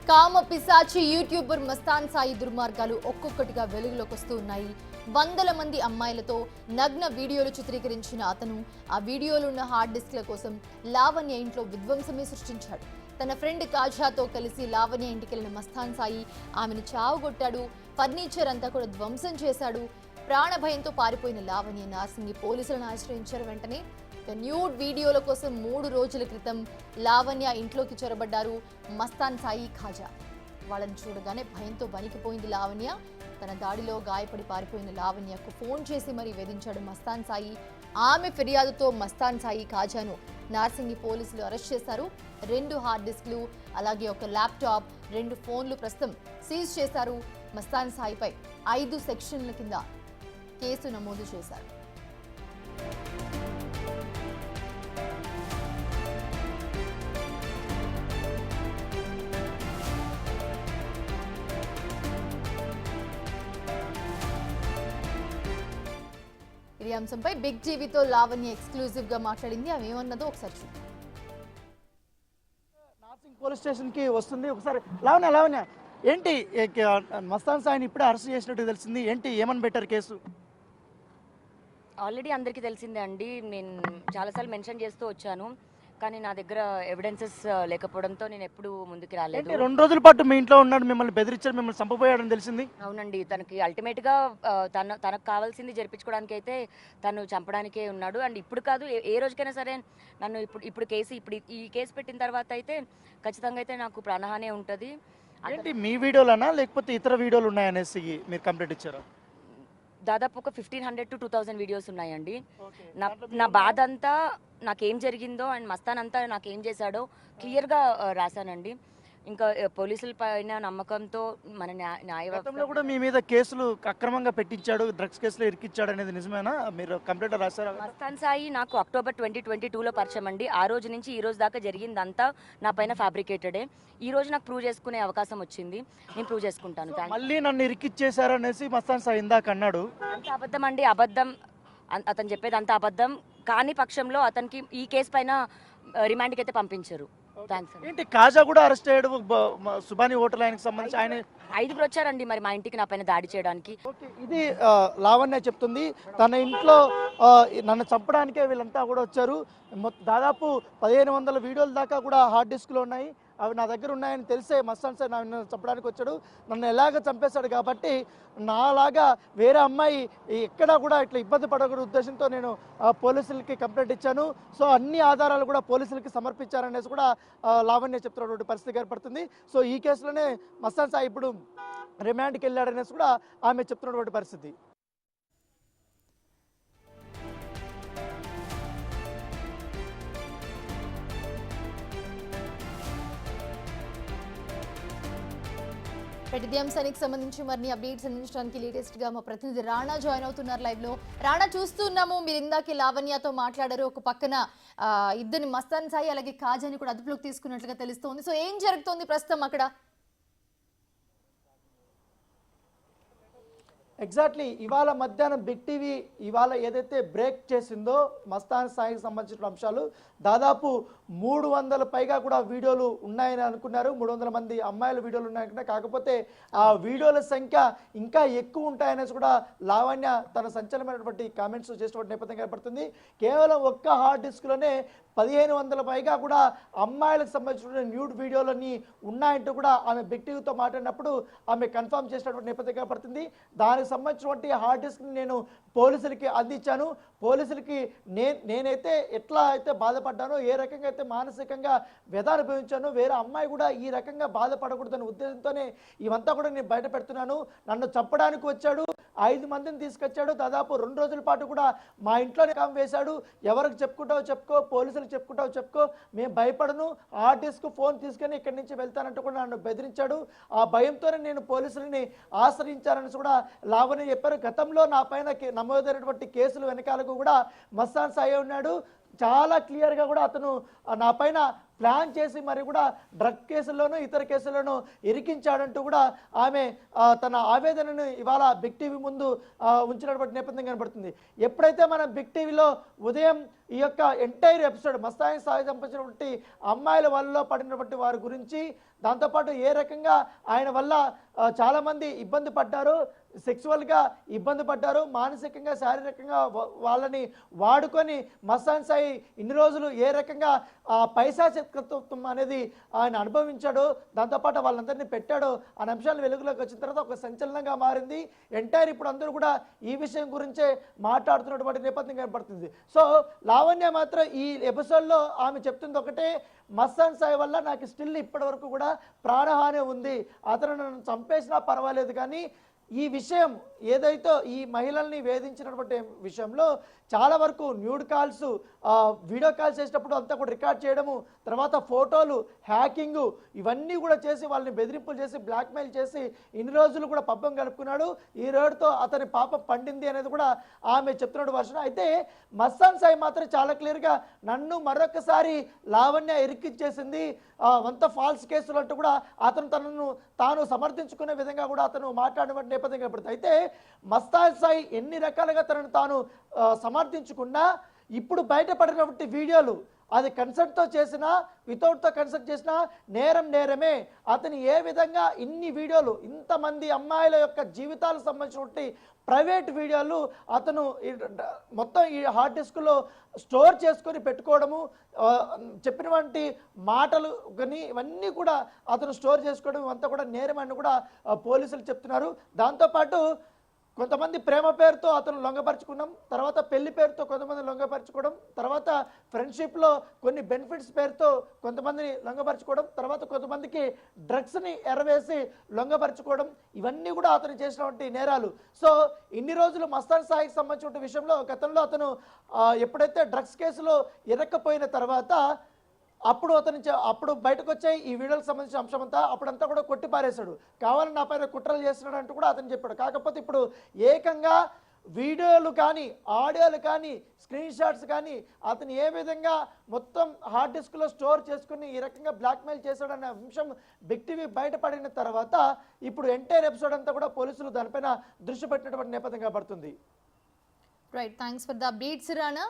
కామ పిశాచి యూట్యూబర్ మస్తాన్ సాయి దుర్మార్గాలు ఒక్కొక్కటిగా వెలుగులోకి వస్తూ ఉన్నాయి. వందల మంది అమ్మాయిలతో నగ్న వీడియోలు చిత్రీకరించిన అతను ఆ వీడియోలు ఉన్న హార్డ్ డిస్క్ల కోసం లావణ్య ఇంట్లో విధ్వంసమే సృష్టించాడు. తన ఫ్రెండ్ కాజాతో కలిసి లావణ్య ఇంటికెళ్లిన మస్తాన్ సాయి ఆమెను చావుగొట్టాడు. ఫర్నిచర్ అంతా కూడా ధ్వంసం చేశాడు. ప్రాణభయంతో పారిపోయిన లావణ్య నార్సింగి పోలీసులను ఆశ్రయించారు. వెంటనే న్యూడ్ వీడియోల కోసం 3 రోజుల క్రితం లావణ్య ఇంట్లోకి చొరబడ్డారు మస్తాన్ సాయి ఖాజా. వాళ్ళని చూడగానే భయంతో వణికిపోయింది లావణ్య. తన దాడిలో గాయపడి పారిపోయిన లావణ్యకు ఫోన్ చేసి మరీ వేధించాడు మస్తాన్ సాయి. ఆమె ఫిర్యాదుతో మస్తాన్ సాయి ఖాజాను నార్సింగి పోలీసులు అరెస్ట్ చేశారు. 2 హార్డ్ డిస్క్లు అలాగే ఒక ల్యాప్టాప్, 2 ఫోన్లు ప్రస్తుతం సీజ్ చేశారు. మస్తాన్ సాయిపై 5 సెక్షన్ల కింద కేసు నమోదు చేశారు. ఈ అంశంపై బిగ్ టీవీతో లావణ్య ఎక్స్క్లూజివ్ గా మాట్లాడింది. అవి ఏమన్నదో ఒకసారి చూద్దాం. నార్సింగ్ పోలీస్ స్టేషన్ కి వస్తుంది. ఒకసారి లావణ్య ఏంటి మస్తాన్ సాయిని ఇప్పుడే అరెస్ట్ చేసినట్టు తెలిసింది. ఏంటి ఏమని పెట్టారు కేసు? ఆల్రెడీ అందరికీ తెలిసిందే అండి. నేను చాలాసార్లు మెన్షన్ చేస్తూ వచ్చాను, కానీ నా దగ్గర ఎవిడెన్సెస్ లేకపోవడంతో నేను ఎప్పుడు ముందుకు రాలేదు. 2 రోజుల పాటు మీ ఇంట్లో ఉన్నాడు, మిమ్మల్ని బెదిరించాడు, మిమ్మల్ని చంపబోయాడని తెలిసింది. అవునండి, తనకి అల్టిమేట్గా తనకు కావాల్సింది జరిపించుకోవడానికి అయితే తను చంపడానికే ఉన్నాడు. అండ్ ఇప్పుడు కాదు, ఏ రోజుకైనా సరే నన్ను ఇప్పుడు ఈ కేసు పెట్టిన తర్వాత అయితే ఖచ్చితంగా అయితే నాకు ప్రాణహాని ఉంటుంది. ఏంటి మీ వీడియోలనా లేకపోతే ఇతర వీడియోలు ఉన్నాయనేసి మీరు కంప్లైంట్ ఇచ్చారా? దాదాపు ఒక 1500 to 2000 వీడియోస్ ఉన్నాయండి. నా బాధ అంతా నాకేం జరిగిందో అండ్ మస్తాన్ అంతా నాకేం చేశాడో క్లియర్గా రాశానండి. ఇంకా పోలీసుల పైన నమ్మకంతో మన న్యాయవ్యవస్థలో కూడా మీ మీద కేసులు అక్రమంగా పెట్టించాడు, డ్రగ్స్ కేసులో ఇరికిచ్చాడు అనేది నిజమేనా? మీరు కంప్లైంట్ రాశారా? మస్తాన్ సాయి నాకు అక్టోబర్ 2022లో పరిచయం అండి. ఆ రోజు నుంచి ఈ రోజు దాకా జరిగిందంతా నా పైన ఫ్యాబ్రికేటెడే. ఈ రోజు నాకు ప్రూవ్ చేసుకునే అవకాశం వచ్చింది, నేను ప్రూవ్ చేసుకుంటాను. మళ్ళీ నన్ను ఇరికిచ్చేశారనేసి మస్తాన్ సాయి ఇందాక అన్నాడు. అంత అబద్ధం అండి, అబద్ధం. అతను చెప్పేది అంత అబద్ధం. కాని పక్షంలో అతనికి ఈ కేసు పైన రిమాండ్కి అయితే పంపించరు. ఏంటి కాజా కూడా అరెస్ట్ అయ్యాడు, సుబాని హోటల్ ఆయనకి సంబంధించి ఆయన 5గురు వచ్చారండి మరి మా ఇంటికి నా పైన దాడి చేయడానికి. ఇది లావణ్య చెప్తుంది. తన ఇంట్లో నన్ను చంపడానికే వీళ్ళంతా కూడా వచ్చారు. దాదాపు 1500 వీడియోల దాకా కూడా హార్డ్ డిస్క్లో ఉన్నాయి. అవి నా దగ్గర ఉన్నాయని తెలిసే మస్తాన్ సాయి నన్ను చంపడానికి వచ్చాడు. నన్ను ఎలాగ చంపేశాడు కాబట్టి నాలాగా వేరే అమ్మాయి ఎక్కడా కూడా ఇట్లా ఇబ్బంది పడకూడదు ఉద్దేశంతో నేను పోలీసులకి కంప్లైంట్ ఇచ్చాను. సో అన్ని ఆధారాలు కూడా పోలీసులకి సమర్పించారనేసి కూడా లావణ్య చెప్తున్నటువంటి పరిస్థితి ఏర్పడుతుంది. సో ఈ కేసులోనే మస్తాన్ సాయి ఇప్పుడు రిమాండ్కి వెళ్ళాడనేసి కూడా ఆమె చెప్తున్నటువంటి పరిస్థితి. ఇదే అంశానికి సంబంధించి మరిన్ని అప్డేట్స్ అందించడానికి లేటెస్ట్ గా మా ప్రతినిధి రాణా జాయిన్ అవుతున్నారు లైవ్ లో. రాణా, చూస్తున్నాము మీరు ఇందాక లావణ్యతో మాట్లాడారు. ఒక పక్కన ఇద్దరిని మస్తాన్ సాయి అలాగే కాజాని కూడా అదుపులోకి తీసుకున్నట్లుగా తెలుస్తోంది. సో ఏం జరుగుతోంది ప్రస్తుతం అక్కడ? ఎగ్జాక్ట్లీ ఇవాళ మధ్యాహ్నం బిగ్ టీవీ ఇవాళ ఏదైతే బ్రేక్ చేసిందో మస్తాన్ సాయికి సంబంధించిన అంశాలు దాదాపు 300 పైగా కూడా వీడియోలు ఉన్నాయని అనుకున్నారు. 300 మంది అమ్మాయిల వీడియోలు ఉన్నాయనుకున్నారు. కాకపోతే ఆ వీడియోల సంఖ్య ఇంకా ఎక్కువ ఉంటాయనేసి కూడా లావణ్య తన సంచలనమైనటువంటి కామెంట్స్ చేసినటువంటి నేపథ్యం ఏర్పడుతుంది. కేవలం ఒక్క హార్డ్ డిస్క్లోనే 1500 పైగా కూడా అమ్మాయిలకు సంబంధించిన న్యూడ్ వీడియోలన్నీ ఉన్నాయంటూ కూడా ఆమె బిగ్ టీవీతో మాట్లాడినప్పుడు ఆమె కన్ఫర్మ్ చేసినటువంటి నేపథ్యం ఏర్పడుతుంది. దానికి సంబంధించినటువంటి హార్డ్ డిస్క్ని నేను పోలీసులకి అందించాను. పోలీసులకి నేనైతే ఎట్లా అయితే బాధపడ్డానో, ఏ రకంగా అయితే మానసికంగా వ్యధ అనుభవించానో, వేరే అమ్మాయి కూడా ఈ రకంగా బాధపడకూడదనే ఉద్దేశంతోనే ఇవంతా కూడా నేను బయట పెడుతున్నాను. నన్ను చంపడానికి వచ్చాడు, 5 మందిని తీసుకొచ్చాడు. దాదాపు 2 రోజుల పాటు కూడా మా ఇంట్లోనే కాం వేశాడు. ఎవరికి చెప్పుకుంటావో చెప్పుకో, పోలీసులకు చెప్పుకుంటావో చెప్పుకో, మేము భయపడను, హార్డ్ డిస్క్ ఫోన్ తీసుకొని ఇక్కడి నుంచి వెళ్తానంటూ కూడా నన్ను బెదిరించాడు. ఆ భయంతోనే నేను పోలీసులని ఆశ్రయించానని కూడా లావణ్య చెప్పారు. గతంలో నా పైన నమోదైనటువంటి కేసులు వెనకాలకు కూడా మస్తాన్ సాయి ఉన్నాడు. చాలా క్లియర్గా కూడా అతను నా పైన ప్లాన్ చేసి మరి కూడా డ్రగ్ కేసుల్లోనూ ఇతర కేసుల్లోనూ ఇరికించాడంటూ కూడా ఆమె తన ఆవేదనను ఇవాళ బిగ్ టీవీ ముందు ఉంచినటువంటి నేపథ్యం కనబడుతుంది. ఎప్పుడైతే మనం బిగ్ టీవీలో ఉదయం ఈ యొక్క ఎంటైర్ ఎపిసోడ్ మస్తాన్ సాయి సంబంధించినటువంటి అమ్మాయిల వల్ల పడినటువంటి వారి గురించి, దాంతోపాటు ఏ రకంగా ఆయన వల్ల చాలామంది ఇబ్బంది పడ్డారు, సెక్సువల్గా ఇబ్బంది పడ్డారు, మానసికంగా శారీరకంగా వాళ్ళని వాడుకొని మస్తాన్ సాయి ఇన్ని రోజులు ఏ రకంగా పైశాచికత్వం అనేది ఆయన అనుభవించాడు, దాంతోపాటు వాళ్ళందరినీ పెట్టాడు అనే అంశాలు వెలుగులోకి వచ్చిన తర్వాత ఒక సంచలనంగా మారింది. ఎంటైర్ ఇప్పుడు అందరూ కూడా ఈ విషయం గురించే మాట్లాడుతున్నటువంటి నేపథ్యం కనపడుతుంది. సో లావణ్య మాత్రం ఈ ఎపిసోడ్లో ఆమె చెప్తుంది ఒకటే, మస్తాన్ సాయి వల్ల నాకు స్టిల్ ఇప్పటి వరకు కూడా ప్రాణహాని ఉంది, అతను నన్ను చంపేసినా పర్వాలేదు, కానీ ఈ విషయం ఏదైతే ఈ మహిళల్ని వేధించినటువంటి విషయంలో చాలా వరకు న్యూడ్ కాల్స్, వీడియో కాల్స్ చేసేటప్పుడు అంతా కూడా రికార్డ్ చేయడము, తర్వాత ఫోటోలు, హ్యాకింగ్ ఇవన్నీ కూడా చేసి వాళ్ళని బెదిరింపులు చేసి బ్లాక్మెయిల్ చేసి ఇన్ని రోజులు కూడా పబ్బం గడుపుకున్నాడు. ఈ రోజుతో అతని పాపం పండింది అనేది కూడా ఆమె చెప్తున్నాడు వర్షం. అయితే మస్తాన్ సాయి మాత్రం చాలా క్లియర్గా నన్ను మరొకసారి లావణ్య ఇరికిచ్చేసింది, అంత ఫాల్స్ కేసులు అంటూ కూడా అతను తనను తాను సమర్థించుకునే విధంగా కూడా అతను మాట్లాడినటువంటి నేపథ్యం కనపడుతుంది. అయితే మస్తాన్ సాయి ఎన్ని రకాలుగా తనను తాను సమర్థించుకున్నా ఇప్పుడు బయటపడినటువంటి వీడియోలు అది కన్సర్ట్తో చేసినా వితౌట్తో కన్సర్ట్ చేసినా నేరం నేరమే. అతను ఏ విధంగా ఇన్ని వీడియోలు, ఇంతమంది అమ్మాయిల యొక్క జీవితాలకు సంబంధించినటువంటి ప్రైవేట్ వీడియోలు అతను మొత్తం ఈ హార్డ్ డిస్క్లో స్టోర్ చేసుకొని పెట్టుకోవడము, చెప్పినటువంటి మాటలు కానీ ఇవన్నీ కూడా అతను స్టోర్ చేసుకోవడం ఇవంతా కూడా నేరం అని కూడా పోలీసులు చెప్తున్నారు. దాంతోపాటు కొంతమంది ప్రేమ పేరుతో అతను లొంగపరుచుకున్నాం, తర్వాత పెళ్లి పేరుతో కొంతమంది లొంగపరుచుకోవడం, తర్వాత ఫ్రెండ్షిప్లో కొన్ని బెనిఫిట్స్ పేరుతో కొంతమందిని లొంగపరుచుకోవడం, తర్వాత కొంతమందికి డ్రగ్స్ని ఎరవేసి లొంగపరుచుకోవడం, ఇవన్నీ కూడా అతను చేసినటువంటి నేరాలు. సో ఇన్ని రోజులు మస్తాన్ సాయికి సంబంధించిన విషయంలో గతంలో అతను ఎప్పుడైతే డ్రగ్స్ కేసులో ఇరక్కపోయిన తర్వాత అప్పుడు బయటకు వచ్చే ఈ వీడియోకి సంబంధించిన అంశం అంతా అప్పుడంతా కూడా కొట్టి పారేశాడు, కావాలని నా పైన కుట్రలు చేస్తున్నాడు అంటూ కూడా అతను చెప్పాడు. కాకపోతే ఇప్పుడు ఏకంగా వీడియోలు కానీ ఆడియోలు కానీ స్క్రీన్ షాట్స్ కానీ అతను ఏ విధంగా మొత్తం హార్డ్ డిస్క్లో స్టోర్ చేసుకుని ఈ రకంగా బ్లాక్మెయిల్ చేశాడన్న అంశం బిగ్ టీవీ బయటపడిన తర్వాత ఇప్పుడు ఎంటైర్ ఎపిసోడ్ అంతా కూడా పోలీసులు దానిపైన దృష్టి పెట్టినటువంటి నేపథ్యం కనబడుతుంది. Right, thanks for the updates Rana.